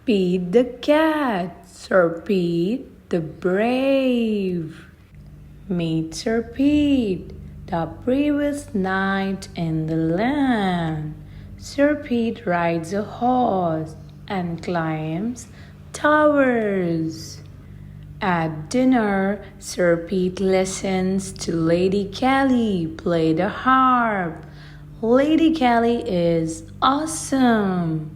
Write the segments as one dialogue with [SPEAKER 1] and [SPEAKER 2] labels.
[SPEAKER 1] Pete the cat, Sir Pete the brave. Meet Sir Pete, the bravest knight in the land. Sir Pete rides a horse and climbs towers. At dinner, Sir Pete listens to Lady Kelly play the harp. Lady Kelly is awesome.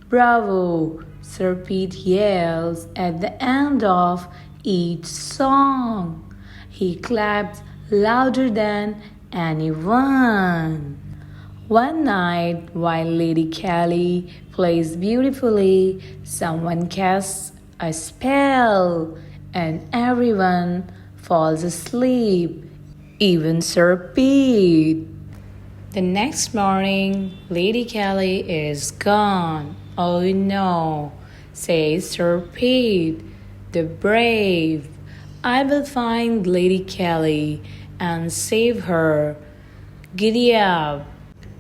[SPEAKER 1] Bravo! Sir Pete yells at the end of each song. He claps louder than anyone. One night, while Lady Kelly plays beautifully, someone casts a spell and everyone falls asleep, even Sir Pete. The next morning, Lady Kelly is gone. Oh no, says Sir Pete, the brave. I will find Lady Kelly and save her. Giddy up.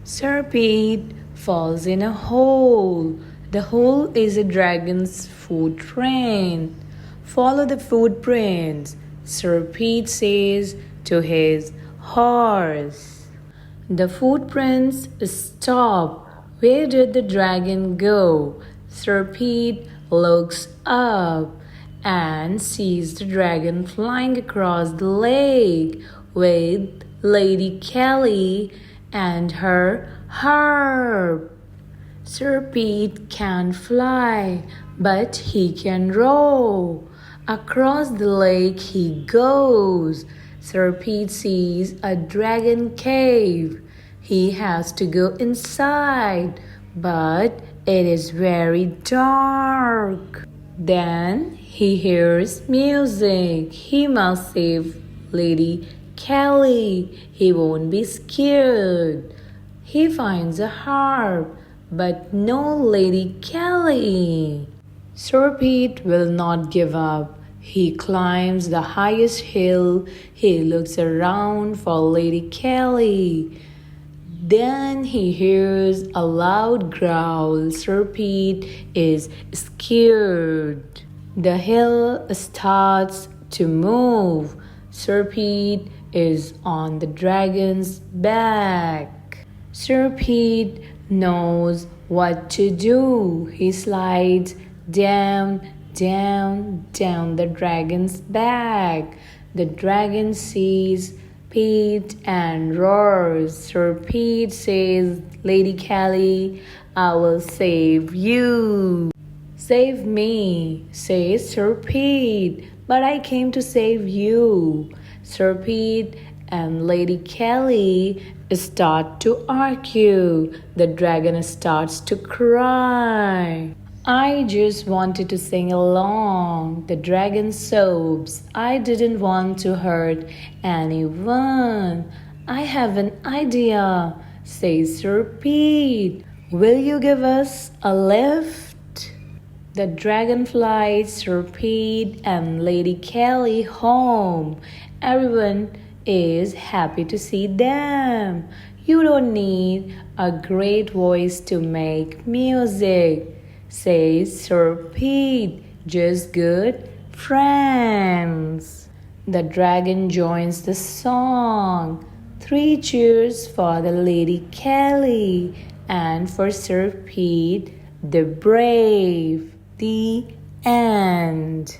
[SPEAKER 1] Sir Pete falls in a hole. The hole is a dragon's footprint. Follow the footprints, Sir Pete says to his horse. The footprints stop. Where did the dragon go? Sir Pete looks up and sees the dragon flying across the lake with Lady Kelly and her harp. Sir Pete can't fly, but he can row. Across the lake he goes. Sir Pete sees a dragon cave. He has to go inside, but it is very dark. Then he hears music. He must save Lady Kelly. He won't be scared. He finds a harp, but no Lady Kelly. Sir Pete will not give up. He climbs the highest hill. He looks around for Lady Kelly. Then he hears a loud growl. Sir Pete is scared. The hill starts to move. Sir Pete is on the dragon's back. Sir Pete knows what to do. He slides down the dragon's back. The dragon sees Pete and roars. Sir Pete says, Lady Kelly, I will save you. Save me, says Sir Pete, but I came to save you. Sir Pete and Lady Kelly start to argue. The dragon starts to cry. I just wanted to sing along. The dragon sobs. I didn't want to hurt anyone. I have an idea, says Sir Pete. Will you give us a lift? The dragon flies Sir Pete and Lady Kelly home. Everyone is happy to see them. You don't need a great voice to make music, says Sir Pete, just good friends. The dragon joins the song. 3 cheers for the Lady Kelly and for Sir Pete the brave. The end.